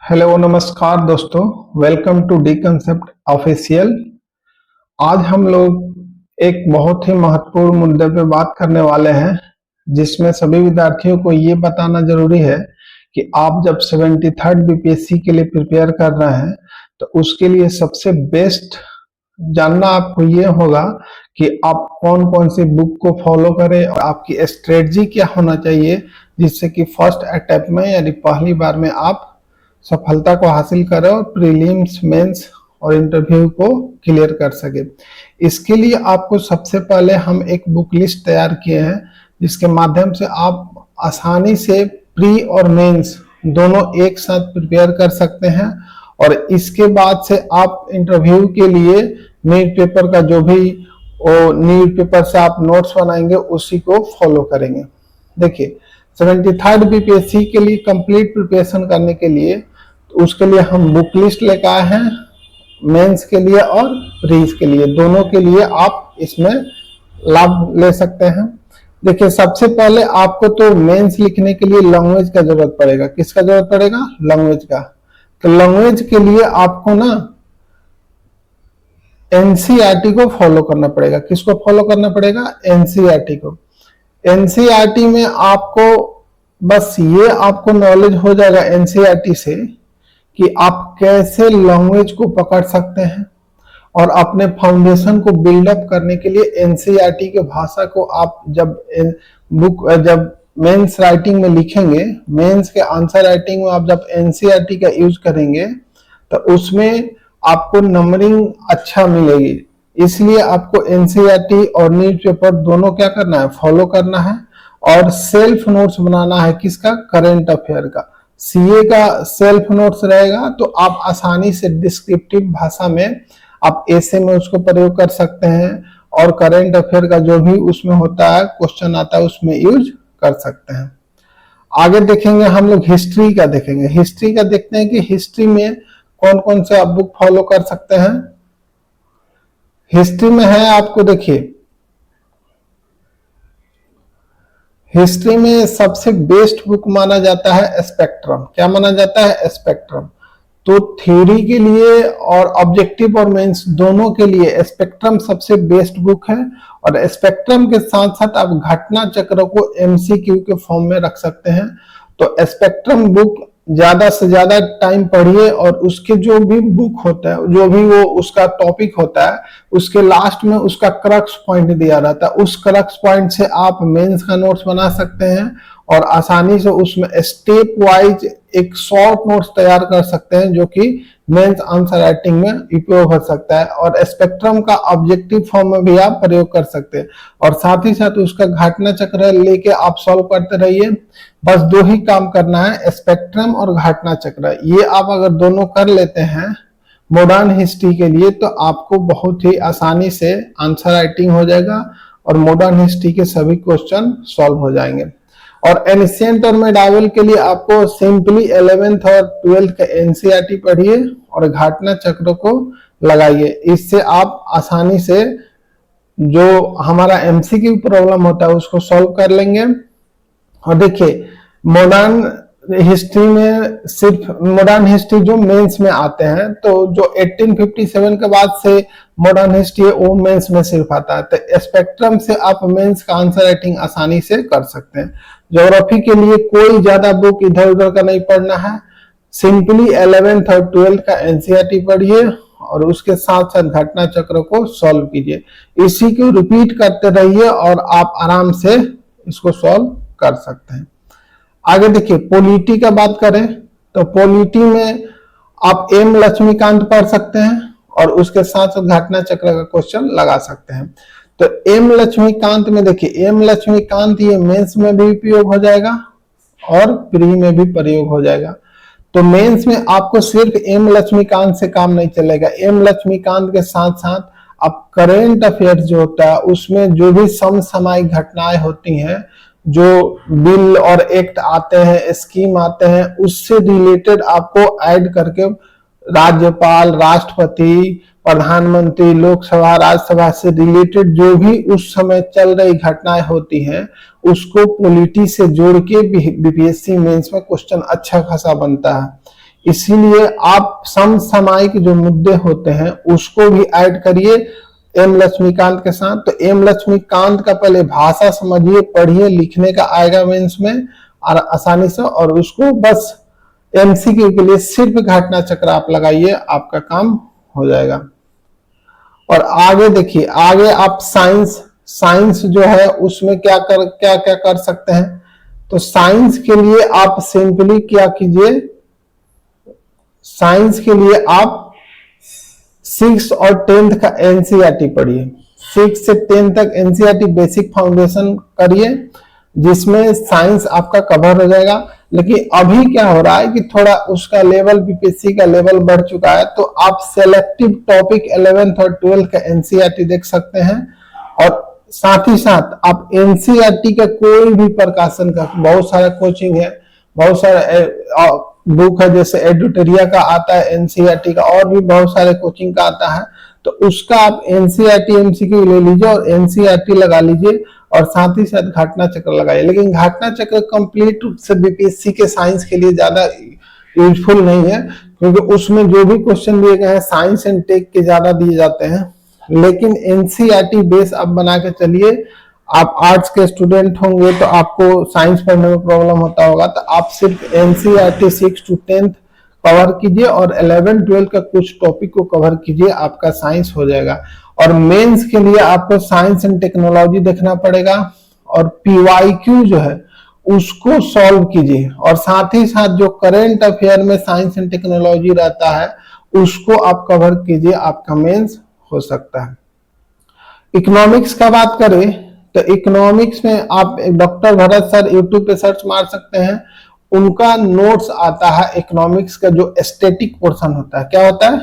Hello नमस्कार दोस्तों। Welcome to the concept official. आज हम लोग एक बहुत ही महत्वपूर्ण मुद्दे पे बात करने वाले हैं, जिसमें सभी विद्यार्थियों को ये बताना जरूरी है कि आप जब 73rd बीपीएससी के लिए प्रिपेयर कर रहे हैं तो उसके लिए सबसे बेस्ट जानना आपको ये होगा कि आप कौन कौन सी बुक को फॉलो करें और आपकी स्ट्रेटजी क्या होना चाहिए, जिससे कि फर्स्ट अटेम्प्ट में यानी पहली बार में आप सफलता को हासिल करें और प्रीलिम्स, मेंस और इंटरव्यू को क्लियर कर सके। इसके लिए आपको सबसे पहले हम एक बुक लिस्ट तैयार किए हैं, जिसके माध्यम से आप आसानी से प्री और मेंस दोनों एक साथ प्रिपेयर कर सकते हैं और इसके बाद से आप इंटरव्यू के लिए न्यूज पेपर का जो भी न्यूज पेपर से आप नोट्स बनाएंगे उसी को फॉलो करेंगे। देखिए 73rd बीपीएससी के लिए कंप्लीट प्रिपरेशन करने के लिए तो उसके लिए हम बुक लिस्ट लेकर आए हैं, मेंस के लिए और प्रीज के लिए, दोनों के लिए आप इसमें लाभ ले सकते हैं। देखिए सबसे पहले आपको तो मेंस लिखने के लिए लैंग्वेज का जरूरत पड़ेगा। किसका जरूरत पड़ेगा? लैंग्वेज का। तो लैंग्वेज के लिए आपको ना एनसीईआरटी को फॉलो करना पड़ेगा। किसको फॉलो करना पड़ेगा? एनसीईआरटी को। एनसीईआरटी में आपको बस ये आपको नॉलेज हो जाएगा एनसीईआरटी से कि आप कैसे लैंग्वेज को पकड़ सकते हैं और अपने फाउंडेशन को बिल्डअप करने के लिए एनसीईआरटी के भाषा को आप जब मेंस राइटिंग में लिखेंगे, मेंस के आंसर राइटिंग में आप जब एनसीईआरटी का यूज करेंगे तो उसमें आपको नंबरिंग अच्छा मिलेगी। इसलिए आपको एनसीईआरटी और न्यूज पेपर दोनों क्या करना है? फॉलो करना है और सेल्फ नोट्स बनाना है। किसका? करंट अफेयर का। सीए का सेल्फ नोट्स रहेगा तो आप आसानी से डिस्क्रिप्टिव भाषा में आप ऐसे में उसको प्रयोग कर सकते हैं और करंट अफेयर का जो भी उसमें होता है क्वेश्चन आता है उसमें यूज कर सकते हैं। आगे देखेंगे हम लोग हिस्ट्री का देखेंगे। हिस्ट्री का देखते हैं कि हिस्ट्री में कौन कौन से आप बुक फॉलो कर सकते हैं। हिस्ट्री में है आपको, देखिए हिस्ट्री में सबसे बेस्ट बुक माना जाता है स्पेक्ट्रम। क्या माना जाता है? स्पेक्ट्रम। तो थ्योरी के लिए और ऑब्जेक्टिव और मेंस दोनों के लिए स्पेक्ट्रम सबसे बेस्ट बुक है और स्पेक्ट्रम के साथ साथ आप घटना चक्र को एमसीक्यू के फॉर्म में रख सकते हैं। तो स्पेक्ट्रम बुक ज्यादा से ज्यादा टाइम पढ़िए और उसके जो भी बुक होता है, जो भी वो उसका टॉपिक होता है, उसके लास्ट में उसका क्रक्स पॉइंट दिया रहता है। उस क्रक्स पॉइंट से आप मेंस का नोट्स बना सकते हैं और आसानी से उसमें स्टेप वाइज एक शॉर्ट नोट्स तैयार कर सकते हैं, जो कि मेंस आंसर राइटिंग में उपयोग हो सकता है। और स्पेक्ट्रम का ऑब्जेक्टिव फॉर्म में भी आप प्रयोग कर सकते हैं और साथ ही साथ उसका घटना चक्र लेके आप सॉल्व करते रहिए। बस दो ही काम करना है, स्पेक्ट्रम और घटना चक्र। ये आप अगर दोनों कर लेते हैं मॉडर्न हिस्ट्री के लिए तो आपको बहुत ही आसानी से आंसर राइटिंग हो जाएगा और मॉडर्न हिस्ट्री के सभी क्वेश्चन सॉल्व हो जाएंगे। और एंशिएंट और मेडाइवल के लिए आपको सिंपली 11th और 12th का एनसीईआरटी पढ़िए और घटना चक्र को लगाइए। इससे आप आसानी से जो हमारा एमसीक्यू प्रॉब्लम होता है उसको सॉल्व कर लेंगे। और देखिए मॉडर्न हिस्ट्री में सिर्फ मॉडर्न हिस्ट्री जो मेंस में आते हैं, तो जो 1857 के बाद से मॉडर्न हिस्ट्री है वो मेंस में सिर्फ आता है। तो स्पेक्ट्रम से आप मेंस का आंसर राइटिंग आसानी से कर सकते हैं। ज्योग्राफी के लिए कोई ज्यादा बुक इधर उधर का नहीं पढ़ना है, सिंपली 11th और 12th का एनसीईआरटी पढ़िए और उसके साथ साथ घटना चक्र को सॉल्व कीजिए। इसी को रिपीट करते रहिए और आप आराम से इसको सॉल्व कर सकते हैं। आगे देखिए पॉलिटी का बात करें तो पॉलिटी में आप एम लक्ष्मीकांत पढ़ सकते हैं और उसके साथ साथ घटना चक्र का क्वेश्चन लगा सकते हैं। तो एम लक्ष्मीकांत में देखिए एम लक्ष्मीकांत ये मेंस में भी उपयोग हो जाएगा और प्री में भी प्रयोग हो जाएगा। तो मेंस में आपको सिर्फ एम लक्ष्मीकांत से काम नहीं चलेगा। एम लक्ष्मीकांत के साथ साथ आप करेंट अफेयर्स जो होता है उसमें जो भी समसामयिक घटनाएं होती हैं, जो बिल और एक्ट आते हैं, स्कीम आते हैं, उससे रिलेटेड आपको ऐड करके राज्यपाल, राष्ट्रपति, प्रधानमंत्री, लोकसभा, राज्यसभा से रिलेटेड जो भी उस समय चल रही घटनाएं होती हैं उसको पॉलिटी से जोड़ के बीपीएससी मेंस में क्वेश्चन अच्छा खासा बनता है। इसीलिए आप समसामयिक जो मुद्दे होते हैं उसको भी ऐड करिए एम लक्ष्मीकांत के साथ। तो एम लक्ष्मीकांत का पहले भाषा समझिए, पढ़िए, लिखने का आएगा मेंस में और आसानी से, और उसको बस एमसीक्यू के लिए सिर्फ घटना चक्र आप लगाइए, आपका काम हो जाएगा। और आगे देखिए, आगे आप साइंस जो है उसमें क्या कर सकते हैं। तो साइंस के लिए आप सिंपली क्या कीजिए, साइंस के लिए आप 6 और 10th का एनसीईआरटी पढ़िए। 6 से 10 तक एनसीईआरटी बेसिक फाउंडेशन करिए, जिसमें साइंस आपका कवर हो जाएगा। लेकिन अभी क्या हो रहा है कि थोड़ा उसका लेवल, बीपीएससी का लेवल बढ़ चुका है, तो आप सेलेक्टिव टॉपिक 11th और 12th का एनसीईआरटी देख सकते हैं। और साथ ही साथ आप एनसीईआरटी का कोई भी प्रकाशन का, बहुत सारा कोचिंग है, बहुत सारा बुक है, जैसे एडुटेरिया का आता है एनसीईआरटी का, और भी बहुत सारे कोचिंग का आता है। तो उसका आप एनसीईआरटी एमसीक्यू ले लीजिए और एनसीईआरटी लगा लीजिए, और साथ ही साथ घटना चक्र लगाइए। लेकिन घटना चक्र कंप्लीट रूप से बीपीएससी के साइंस के लिए ज्यादा यूजफुल नहीं है, क्योंकि उसमें जो भी क्वेश्चन दिए गए हैं साइंस एंड टेक के ज्यादा दिए जाते हैं। लेकिन एनसीईआरटी बेस आप बना के चलिए। आप आर्ट्स के स्टूडेंट होंगे तो आपको साइंस पढ़ने में प्रॉब्लम होता होगा, तो आप सिर्फ एनसीईआरटी 6 to 10th कवर कीजिए और 11 12 का कुछ टॉपिक को कवर कीजिए, आपका साइंस हो जाएगा। और मेंस के लिए आपको साइंस एंड टेक्नोलॉजी देखना पड़ेगा, और पीवाईक्यू जो है उसको सॉल्व कीजिए, और साथ ही साथ जो करेंट अफेयर में साइंस एंड टेक्नोलॉजी रहता है उसको आप कवर कीजिए, आपका मेंस हो सकता है। इकोनॉमिक्स का बात करें तो इकोनॉमिक्स में आप डॉक्टर भरत सर यूट्यूब पे सर्च मार सकते हैं, उनका नोट्स आता है इकोनॉमिक्स का। जो एस्थेटिक पोर्शन होता है, क्या होता है,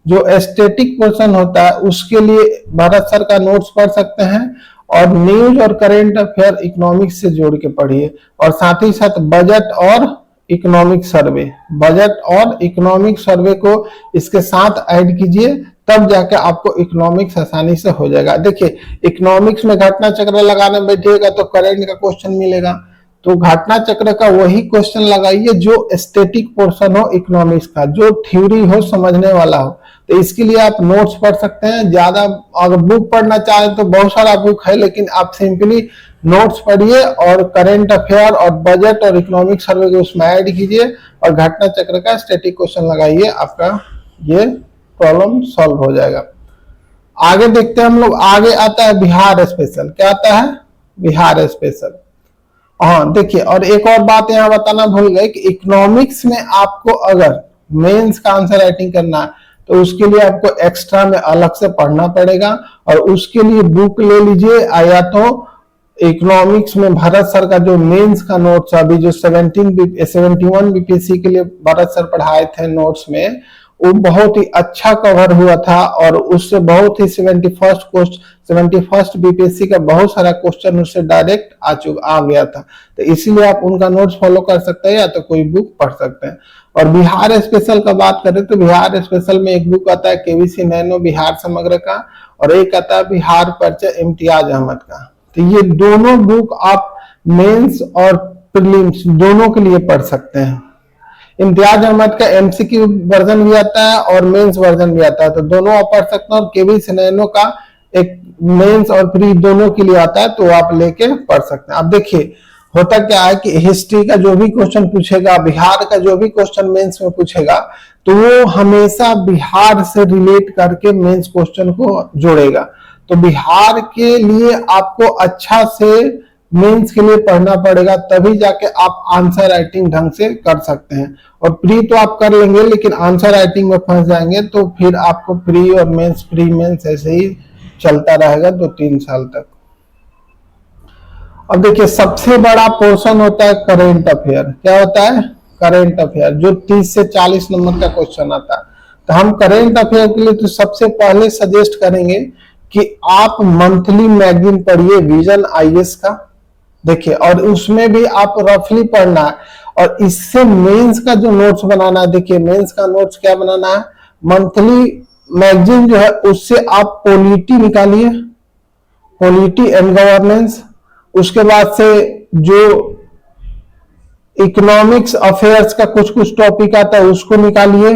जो एस्थेटिक पोर्शन होता है उसके लिए भरत सर का नोट्स पढ़ सकते हैं। और न्यूज और करंट अफेयर इकोनॉमिक्स से जोड़ के पढ़िए, और साथ ही साथ बजट और इकोनॉमिक सर्वे, बजट और इकोनॉमिक सर्वे को इसके साथ ऐड कीजिए, तब जाके आपको इकोनॉमिक्स आसानी से हो जाएगा। देखिए, इकोनॉमिक्स में घटना चक्र लगाने बैठिएगा तो करंट का क्वेश्चन मिलेगा, तो घटना चक्र का वही क्वेश्चन लगाइए जो एस्थेटिक पोर्शन हो इकोनॉमिक्स का, जो थ्योरी हो, समझने वाला हो। तो इसके लिए आप नोट्स पढ़ सकते हैं। ज्यादा अगर बुक पढ़ना चाहें तो बहुत सारा बुक है, लेकिन आप सिंपली नोट्स पढ़िए और करंट अफेयर और बजट और इकोनॉमिक सर्वे को उसमें ऐड कीजिए, और घटना चक्र का स्टैटिक क्वेश्चन लगाइए, आपका ये प्रॉब्लम सॉल्व हो जाएगा। आगे देखते हैं हम लोग, आगे आता है बिहार स्पेशल। क्या आता है, बिहार स्पेशल। हाँ देखिए, और एक और बात यहाँ बताना भूल गए कि इकोनॉमिक्स में आपको अगर मेंस का आंसर राइटिंग करना है तो उसके लिए आपको एक्स्ट्रा में अलग से पढ़ना पड़ेगा, और उसके लिए बुक ले लीजिए, या तो इकोनॉमिक्स में भरत सर का जो मेंस का नोट्स अभी जो 71 बीपीएससी के लिए भरत सर पढ़ाए थे नोट्स में, वो बहुत ही अच्छा कवर हुआ था, और उससे बहुत ही 71st बीपीएससी का बहुत सारा क्वेश्चन उससे डायरेक्ट आ गया था। तो इसीलिए आप उनका नोट्स फॉलो कर सकते हैं, या तो कोई बुक पढ़ सकते हैं। और बिहार स्पेशल का बात करें तो बिहार स्पेशल में एक बुक आता है केवीसी नैनो बिहार समग्र का, और एक आता है बिहार परिचय इम्तियाज अहमद का। तो ये दोनों बुक आप मेंस और प्रीलिम्स दोनों के लिए पढ़ सकते हैं। इम्तियाज अहमद का एमसीक्यू वर्जन भी आता है और मेंस वर्जन भी आता है, तो दोनों आप पढ़ सकते हैं। और केवीसी नैनो का एक मेंस और प्री दोनों के लिए आता है, तो आप लेके पढ़ सकते हैं। अब देखिए, होता क्या है कि हिस्ट्री का जो भी क्वेश्चन पूछेगा, बिहार का जो भी क्वेश्चन मेंस में पूछेगा, तो वो हमेशा बिहार से रिलेट करके मेंस क्वेश्चन को जोड़ेगा। तो बिहार के लिए आपको अच्छा से मेंस के लिए पढ़ना पड़ेगा, तभी जाके आप आंसर राइटिंग ढंग से कर सकते हैं। और प्री तो आप कर लेंगे, लेकिन आंसर राइटिंग में फंस जाएंगे तो फिर आपको प्री और मेंस, प्री मेंस ऐसे ही चलता रहेगा 2-3 साल तक। अब देखिए, सबसे बड़ा पोर्शन होता है करेंट अफेयर। क्या होता है, करेंट अफेयर, जो 30 से 40 नंबर का क्वेश्चन आता है। तो हम करेंट अफेयर के लिए तो सबसे पहले सजेस्ट करेंगे कि आप मंथली मैगजीन पढ़िए विजन आईएएस का। देखिए, और उसमें भी आप रफली पढ़ना है, और इससे मेंस का जो नोट्स बनाना है। देखिए, मेंस का नोट्स क्या बनाना है, मंथली मैगजीन जो है उससे आप पॉलिटी निकालिए, पॉलिटी एंड गवर्नेंस। उसके बाद से जो इकोनॉमिक्स अफेयर्स का कुछ कुछ टॉपिक आता है उसको निकालिए,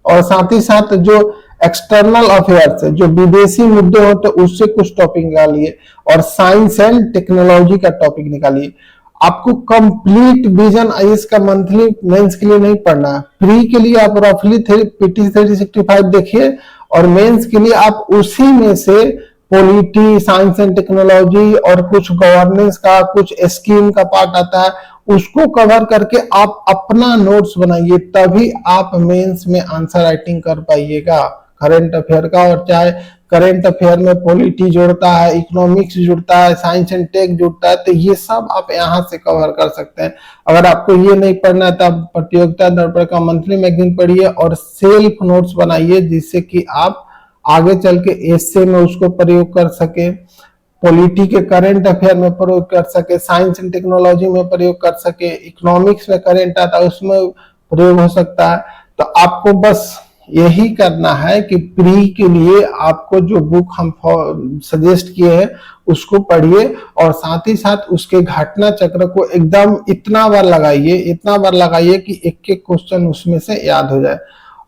और साथ ही साथ जो एक्सटर्नल अफेयर्स है, जो विदेशी मुद्दे होते हैं उससे कुछ टॉपिक निकालिए, और साइंस एंड टेक्नोलॉजी का टॉपिक निकालिए। आपको कंप्लीट विजन आईएएस का मंथली मेंस के लिए नहीं पढ़ना है। प्री के लिए आप रफली पीटी 365 देखिए, और मेंस के लिए आप उसी में से पॉलिटी, साइंस एंड टेक्नोलॉजी और कुछ गवर्नेंस का, कुछ स्कीम का पार्ट आता है, उसको कवर करके आप अपना नोट्स बनाइए, तभी आप मेंस में आंसर राइटिंग कर पाइएगा करंट अफेयर का। और चाहे करंट अफेयर में पॉलिटी जुड़ता है, इकोनॉमिक्स जुड़ता है, साइंस एंड टेक जुड़ता है, तो ये सब आप यहाँ से कवर कर सकते हैं। अगर आपको ये नहीं पढ़ना है तो आप प्रतियोगिता दर्पण का मंथली मैगजीन पढ़िए और सेल्फ नोट्स बनाइए, जिससे कि आप आगे चल के एसे में उसको प्रयोग कर सके, पॉलिटी के करंट अफेयर में प्रयोग कर सके, साइंस एंड टेक्नोलॉजी में प्रयोग कर सके, इकोनॉमिक्स में करंट आता है उसमें प्रयोग हो सकता है। तो आपको बस यही करना है कि प्री के लिए आपको जो बुक हम सजेस्ट किए हैं उसको पढ़िए, और साथ ही साथ उसके घटना चक्र को एकदम इतना बार लगाइए कि एक एक क्वेश्चन उसमें से याद हो जाए।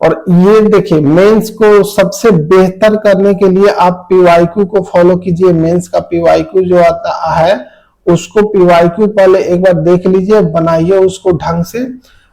और ये देखिए, मेंस को सबसे बेहतर करने के लिए आप पीवाईक्यू को फॉलो कीजिए। मेंस का पीवाईक्यू जो आता है उसको पीवाईक्यू पहले एक बार देख लीजिए, बनाइए उसको ढंग से।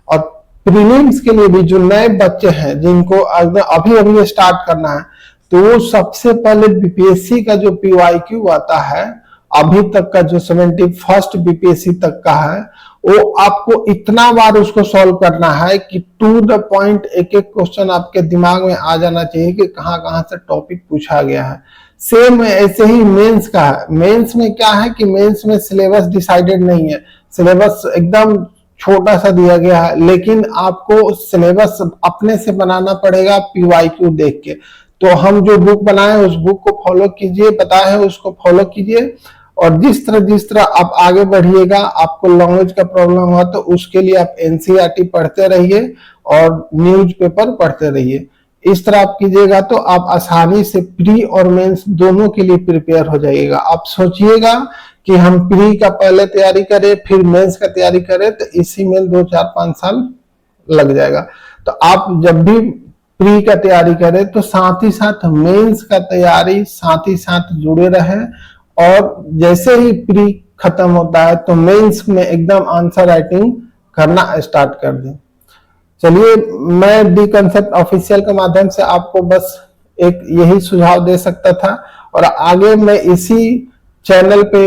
और प्रीलिम्स के लिए भी जो नए बच्चे हैं जिनको अभी अभी स्टार्ट करना है, तो वो सबसे पहले बीपीएससी का जो पीवाईक्यू आता है अभी तक का, जो 71st बीपीएससी तक का है, वो आपको इतना बार उसको सॉल्व करना है कि टू द पॉइंट एक एक क्वेश्चन आपके दिमाग में आ जाना चाहिए कि कहां कहां से टॉपिक पूछा गया है। सेम ऐसे ही मेंस का है। मेंस में क्या है कि मेंस में सिलेबस डिसाइडेड नहीं है, सिलेबस एकदम छोटा सा दिया गया है, लेकिन आपको सिलेबस अपने से बनाना पड़ेगा पीवाईक्यू देख के। तो हम जो बुक बनाए उस बुक को फॉलो कीजिए, बताए हैं उसको फॉलो कीजिए, और जिस तरह आप आगे बढ़िएगा, आपको लैंग्वेज का प्रॉब्लम हुआ तो उसके लिए आप एनसीईआरटी पढ़ते रहिए और न्यूज़पेपर पढ़ते रहिए। इस तरह आप कीजिएगा तो आप आसानी से प्री और मेंस दोनों के लिए प्रिपेयर हो जाइएगा। आप सोचिएगा कि हम प्री का पहले तैयारी करें फिर मेंस का तैयारी करें, तो इसी में 2, 4, 5 साल लग जाएगा। तो आप जब भी प्री का तैयारी करें तो साथ ही साथ मेंस का तैयारी साथ ही साथ जुड़े रहें, और जैसे ही प्री खत्म होता है तो मेंस में एकदम आंसर राइटिंग करना स्टार्ट कर दें। चलिए, मैं डी कंसेप्ट ऑफिशियल के माध्यम से आपको बस एक यही सुझाव दे सकता था, और आगे मैं इसी चैनल पे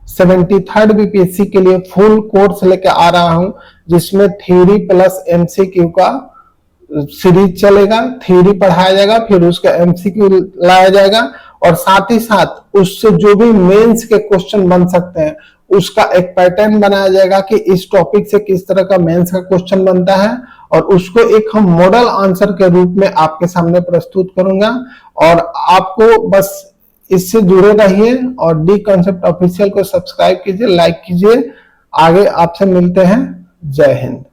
73rd बीपीएससी के लिए फुल कोर्स लेके आ रहा हूं, जिसमें थ्योरी प्लस एमसीक्यू का सीरीज चलेगा। थ्योरी पढ़ाया जाएगा, फिर उसका एमसीक्यू लाया जाएगा, और साथ ही साथ उससे जो भी मेंस के क्वेश्चन बन सकते हैं उसका एक पैटर्न बनाया जाएगा कि इस टॉपिक से किस तरह का मेंस का क्वेश्चन बनता है, और उसको एक हम मॉडल आंसर के रूप में आपके सामने प्रस्तुत करूंगा। और आपको बस इससे जुड़े रहिए और डी कंसेप्ट ऑफिशियल को सब्सक्राइब कीजिए, लाइक कीजिए। आगे आपसे मिलते हैं। जय हिंद।